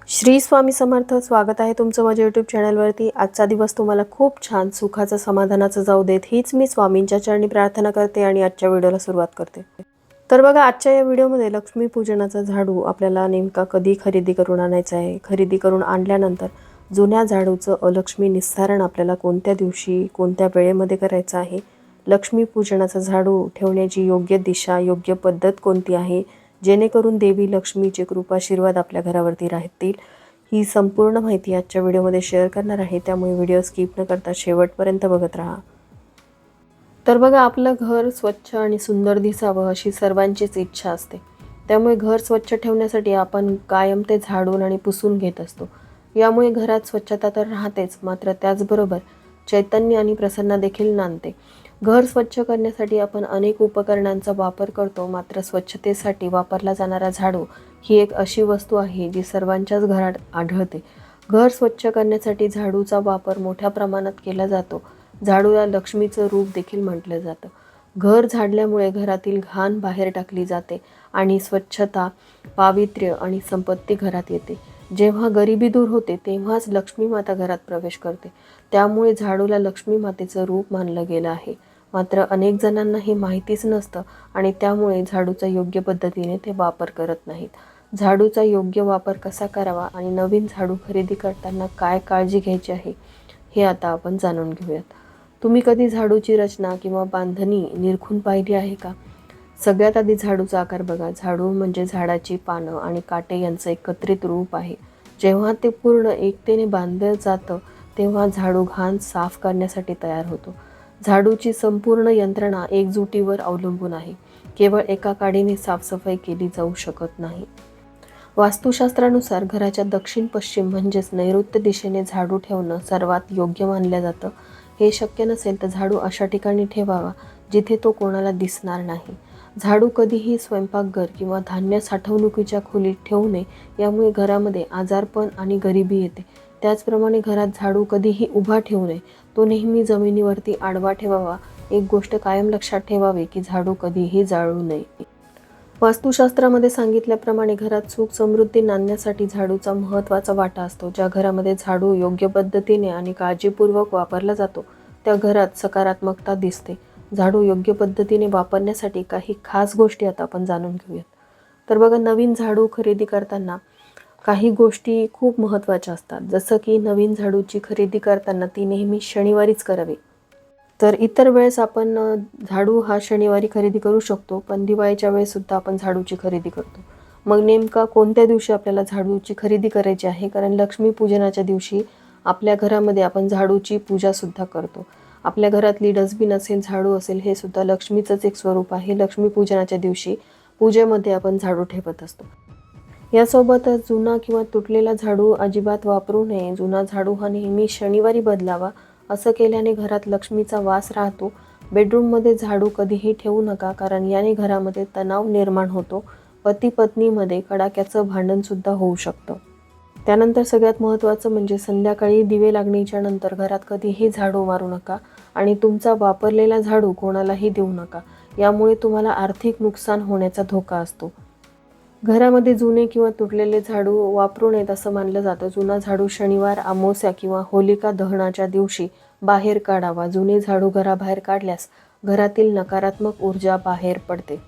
श्री स्वामी समर्थ. स्वागत आहे तुमचं माझ्या यूट्यूब चॅनलवरती. आजचा दिवस तुम्हाला खूप छान सुखाचा समाधानाचा जाऊ देत, हीच मी स्वामींच्या चरणी प्रार्थना करते आणि आजच्या व्हिडिओला सुरुवात करते. तर बघा, आजच्या या व्हिडिओमध्ये लक्ष्मीपूजनाचा झाडू आपल्याला नेमका कधी खरेदी करून आणायचा आहे, खरेदी करून आणल्यानंतर जुन्या झाडूचं अलक्ष्मी निस्सारण आपल्याला कोणत्या दिवशी कोणत्या वेळेमध्ये करायचं आहे, लक्ष्मीपूजनाचा झाडू ठेवण्याची योग्य दिशा योग्य पद्धत कोणती आहे, जेणेकरून देवी लक्ष्मीचे कृपाशीर्वाद आपल्या घरावरती राहतील, ही संपूर्ण माहिती आजच्या व्हिडिओमध्ये शेअर करणार आहे. त्यामुळे व्हिडिओ स्किप न करता शेवटपर्यंत बघत राहा. तर बघा, आपलं घर स्वच्छ आणि सुंदर दिसावं अशी सर्वांचीच इच्छा असते. त्यामुळे घर स्वच्छ ठेवण्यासाठी आपण कायम ते झाडून आणि पुसून घेत असतो. यामुळे घरात स्वच्छता तर राहतेच, मात्र त्याचबरोबर चैतन्य आणि प्रसन्नता देखील नांदते. घर स्वच्छ करण्यासाठी आपण अनेक उपकरणांचा वापर करतो, मात्र स्वच्छतेसाठी वापरला जाणारा झाडू ही एक अशी वस्तू आहे जी सर्वांच्याच घरात आढळते. घर स्वच्छ करण्यासाठी झाडूचा वापर मोठ्या प्रमाणात केला जातो. झाडूला लक्ष्मीचं रूप देखील म्हटलं जातं. घर झाडल्यामुळे घरातील घाण बाहेर टाकली जाते आणि स्वच्छता, पावित्र्य आणि संपत्ती घरात येते. जेव्हा गरिबी दूर होते तेव्हाच लक्ष्मी माता घरात प्रवेश करते. त्यामुळे झाडूला लक्ष्मी मातेचं रूप मानलं गेलं आहे. मात्र अनेक जणांना हे माहितीच नसतं आणि त्यामुळे झाडूचा योग्य पद्धतीने ते वापर करत नाहीत. झाडूचा योग्य वापर कसा करावा आणि नवीन झाडू खरेदी करताना काय काळजी घ्यायची आहे, हे आता आपण जाणून घेऊयात. तुम्ही कधी झाडूची रचना किंवा बांधणी निरखून पाहिली आहे का? सगळ्यात आधी झाडूचा आकार बघा. झाडू म्हणजे झाडाची पानं आणि काटे यांचं एकत्रित रूप आहे. जेव्हा ते पूर्ण एकतेने बांधलं जातं तेव्हा झाडू घाण साफ करण्यासाठी तयार होतो. झाडूची संपूर्ण यंत्रणा एकजुटीवर अवलंबून आहे. केवळ एका काडीने साफसफाई केली जाऊ शकत नाही. वास्तुशास्त्रानुसार घराच्या दक्षिण पश्चिम म्हणजेच नैऋत्य दिशेने झाडू ठेवणं सर्वात योग्य मानलं जातं. हे शक्य नसेल तर झाडू अशा ठिकाणी ठेवावा जिथे तो कोणाला दिसणार नाही. झाडू कधीही स्वयंपाकघर किंवा धान्य साठवणुकीच्या खोलीत ठेवू नये, यामुळे घरामध्ये आजारपण आणि गरिबी येते. त्याचप्रमाणे घरात झाडू कधीही उभा ठेवू नये, तो नेहमी जमिनीवरती आडवा ठेवावा. एक गोष्ट कायम लक्षात ठेवावी की झाडू कधीही जाळू नये. वास्तुशास्त्रामध्ये सांगितल्याप्रमाणे घरात सुख समृद्धी नांदण्यासाठी झाडूचा महत्त्वाचा वाटा असतो. ज्या घरामध्ये झाडू योग्य पद्धतीने आणि काळजीपूर्वक वापरला जातो त्या घरात सकारात्मकता दिसते. झाडू योग्य पद्धतीने वापरण्यासाठी काही खास गोष्टी आता आपण जाणून घेऊयात. तर बघा, नवीन झाडू खरेदी करताना काही गोष्टी खूप महत्त्वाच्या असतात. जसं की नवीन झाडूची खरेदी करताना ती नेहमी शनिवारीच करावी. तर इतर वेळेस आपण झाडू हा शनिवारी खरेदी करू शकतो, पण दिवाळीच्या वेळेससुद्धा आपण झाडूची खरेदी करतो. मग नेमका कोणत्या दिवशी आपल्याला झाडूची खरेदी करायची आहे? कारण लक्ष्मीपूजनाच्या दिवशी आपल्या घरामध्ये आपण झाडूची पूजासुद्धा करतो. आपल्या घरातली डस्टबिन असेल, झाडू असेल, हे सुद्धा लक्ष्मीचंच एक स्वरूप आहे. लक्ष्मीपूजनाच्या दिवशी पूजेमध्ये आपण झाडू ठेवत असतो. यासोबतच जुना किंवा तुटलेला झाडू अजिबात वापरू नये. जुना झाडू हा नेहमी शनिवारी बदलावा. असं केल्याने घरात लक्ष्मीचा वास राहतो. बेडरूममध्ये झाडू कधीही ठेवू नका, कारण याने घरामध्ये तणाव निर्माण होतो. पती पत्नीमध्ये कडाक्याचं भांडणसुद्धा होऊ शकतं. त्यानंतर सगळ्यात महत्त्वाचं म्हणजे संध्याकाळी दिवे लागणीच्या नंतर घरात कधीही झाडू मारू नका आणि तुमचा वापरलेला झाडू कोणालाही देऊ नका. यामुळे तुम्हाला आर्थिक नुकसान होण्याचा धोका असतो. घरामध्ये जुने किंवा तुटलेले झाडू वापरू नयेत असं मानलं जातं. जुना झाडू शनिवार, अमावस्या किंवा होलिका दहनाच्या दिवशी बाहेर काढावा. जुने झाडू घराबाहेर काढल्यास घरातील नकारात्मक ऊर्जा बाहेर पडते.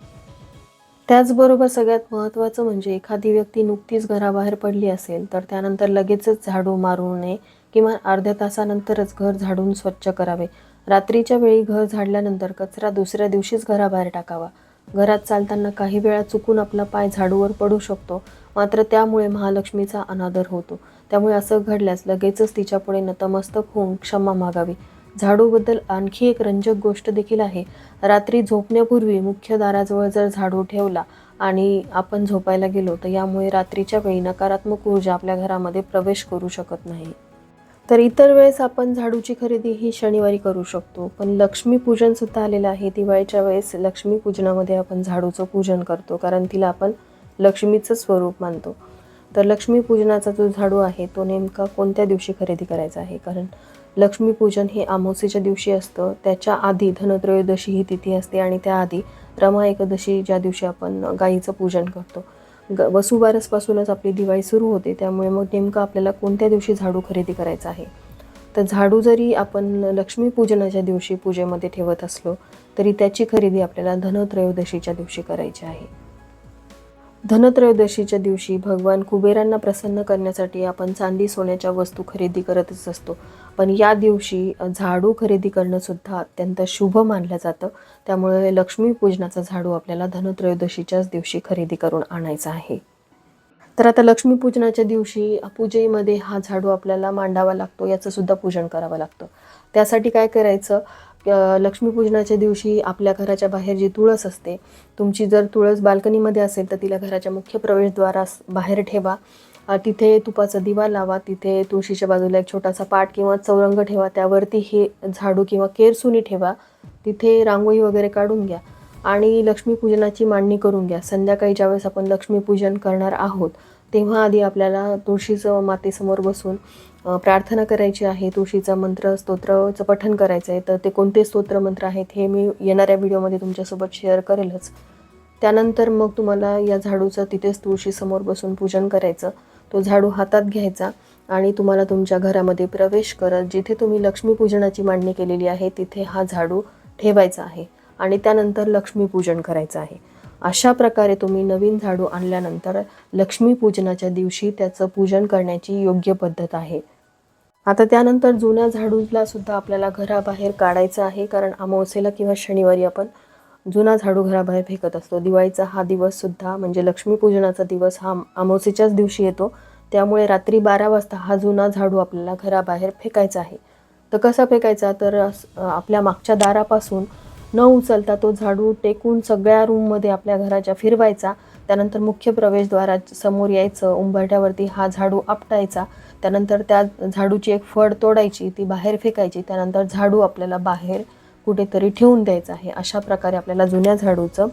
त्याचबरोबर सगळ्यात महत्त्वाचं म्हणजे एखादी व्यक्ती नुकतीच घराबाहेर पडली असेल तर त्यानंतर लगेचच झाडू मारू नये. किमान अर्ध्या तासानंतरच घर झाडून स्वच्छ करावे. रात्रीच्या वेळी घर झाडल्यानंतर कचरा दुसऱ्या दिवशीच घराबाहेर टाकावा. घरात चालताना काही वेळा चुकून आपला पाय झाडूवर पडू शकतो, मात्र त्यामुळे महालक्ष्मीचा अनादर होतो. त्यामुळे असं घडल्यास लगेचच तिच्यापुढे नतमस्तक होऊन क्षमा मागावी. झाडूबद्दल आणखी एक रंजक गोष्ट देखील आहे. रात्री झोपण्यापूर्वी मुख्य दाराजवळ जर झाडू ठेवला आणि आपण झोपायला गेलो तर यामुळे रात्रीच्या वेळी नकारात्मक ऊर्जा आपल्या घरामध्ये प्रवेश करू शकत नाही. तर इतर वेळेस आपण झाडूची खरेदी ही शनिवारी करू शकतो, पण लक्ष्मीपूजनसुद्धा आलेलं आहे. दिवाळीच्या वेळेस लक्ष्मीपूजनामध्ये आपण झाडूचं पूजन करतो, कारण तिला आपण लक्ष्मीचं स्वरूप मानतो. तर लक्ष्मीपूजनाचा जो झाडू आहे तो नेमका कोणत्या दिवशी खरेदी करायचा आहे? कारण लक्ष्मीपूजन हे अमावस्येच्या दिवशी असतं. त्याच्या आधी धनत्रयोदशी ही तिथी असते आणि त्याआधी रमा एकादशी, ज्या दिवशी आपण गाईचं पूजन करतो. वसुबारसपासूनच आपली दिवाळी सुरू होते, त्यामुळे मग नेमकं आपल्याला कोणत्या दिवशी झाडू खरेदी करायचा आहे. तर झाडू जरी आपण लक्ष्मीपूजनाच्या दिवशी पूजेमध्ये ठेवत असलो तरी त्याची खरेदी आपल्याला धनत्रयोदशीच्या दिवशी करायची आहे. धनत्रयोदशीच्या दिवशी भगवान कुबेरांना प्रसन्न करण्यासाठी आपण चांदी सोन्याच्या वस्तू खरेदी करतच असतो, पण या दिवशी झाडू खरेदी करणं सुद्धा अत्यंत शुभ मानलं जातं. त्यामुळे लक्ष्मीपूजनाचा झाडू आपल्याला धनत्रयोदशीच्याच दिवशी खरेदी करून आणायचा आहे. तर आता लक्ष्मीपूजनाच्या दिवशी पूजेमध्ये हा झाडू आपल्याला मांडावा लागतो, याचं सुद्धा पूजन करावं लागतं. त्यासाठी काय करायचं, लक्ष्मीपूजनाच्या दिवशी आपल्या घराच्या बाहेर जी तुळस असते, तुमची जर तुळस बाल्कनीमध्ये असेल तर तिला घराच्या मुख्य प्रवेशद्वारास बाहेर ठेवा. तिथे तुपाचा दिवा लावा. तिथे तुळशीच्या बाजूला एक छोटासा पाट किंवा चौरंग ठेवा. त्यावरती हे झाडू किंवा केरसुनी ठेवा. तिथे रांगोळी वगैरे काढून घ्या आणि लक्ष्मीपूजनाची मांडणी करून घ्या. संध्याकाळी ज्यावेळेस आपण लक्ष्मीपूजन करणार आहोत तेव्हा आधी आपल्याला तुळशीचं मातेसमोर बसून प्रार्थना करायची आहे. तुळशीचा मंत्र स्तोत्राचं पठण करायचं आहे. तर ते कोणते स्तोत्र मंत्र आहेत हे मी येणाऱ्या व्हिडिओमध्ये तुमच्यासोबत शेअर करेलच. त्यानंतर मग तुम्हाला या झाडूचं तिथेच तुळशीसमोर बसून पूजन करायचं. तो झाडू हातात घ्यायचा आणि तुम्हाला तुमच्या घरामध्ये प्रवेश करत जिथे तुम्ही लक्ष्मीपूजनाची मांडणी केलेली आहे तिथे हा झाडू ठेवायचा आहे आणि त्यानंतर लक्ष्मीपूजन करायचं आहे. अशा प्रकारे तुम्ही नवीन झाडू आणल्यानंतर लक्ष्मीपूजनाच्या दिवशी त्याचं पूजन करण्याची योग्य पद्धत आहे. आता त्यानंतर जुन्या झाडूला सुद्धा आपल्याला घराबाहेर काढायचं आहे, कारण अमावस्येला किंवा शनिवारी आपण जुना झाडू घराबाहेर फेकत असतो. दिवाळीचा हा दिवससुद्धा म्हणजे लक्ष्मीपूजनाचा दिवस हा अमावस्येच्याच दिवशी येतो. त्यामुळे रात्री 12 वाजता हा जुना झाडू आपल्याला घराबाहेर फेकायचा आहे. तर कसा फेकायचा, तर आपल्या मागच्या दारापासून न उचलता तो झाडू टेकून सगळ्या रूममध्ये आपल्या घराच्या फिरवायचा. त्यानंतर मुख्य प्रवेशद्वारात समोर यायचं, उंबरठ्यावरती हा झाडू आपटायचा. त्यानंतर त्या झाडूची एक फळ तोडायची, ती बाहेर फेकायची. त्यानंतर झाडू आपल्याला बाहेर कुठेतरी ठेवून द्यायचं आहे. अशा प्रकारे आपल्याला जुन्या झाडूचं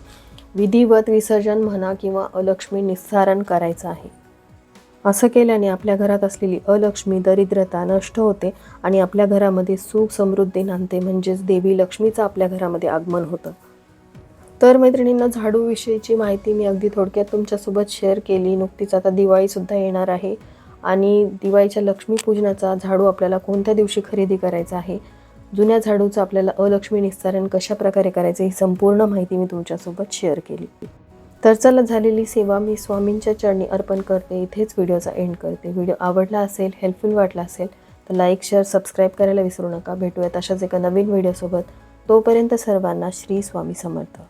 विधिवत विसर्जन म्हणा किंवा अलक्ष्मी निस्सारण करायचं आहे. असं केल्याने आपल्या घरात असलेली अलक्ष्मी, दरिद्रता नष्ट होते आणि आपल्या घरामध्ये सुख समृद्धी नांदते, म्हणजेच देवी लक्ष्मीचं आपल्या घरामध्ये आगमन होतं. तर मैत्रिणींना, झाडूविषयीची माहिती मी अगदी थोडक्यात तुमच्यासोबत शेअर केली. नुकतीच आता दिवाळीसुद्धा येणार आहे आणि दिवाळीच्या लक्ष्मीपूजनाचा झाडू आपल्याला कोणत्या दिवशी खरेदी करायचा आहे, जुन्या झाडूचं आपल्याला अलक्ष्मी निस्तारण कशा प्रकारे करायचं, ही संपूर्ण माहिती मी तुमच्यासोबत शेअर केली. तर चला, झालेली सेवा मी स्वामींच्या चरणी अर्पण करते. इथेच व्हिडिओचा एंड करते. व्हिडिओ आवडला असेल, हेल्पफुल वाटला असेल तर लाईक, शेअर, सबस्क्राईब करायला विसरू नका. भेटूयात अशाच एका नवीन व्हिडिओसोबत. तोपर्यंत सर्वांना श्री स्वामी समर्थ.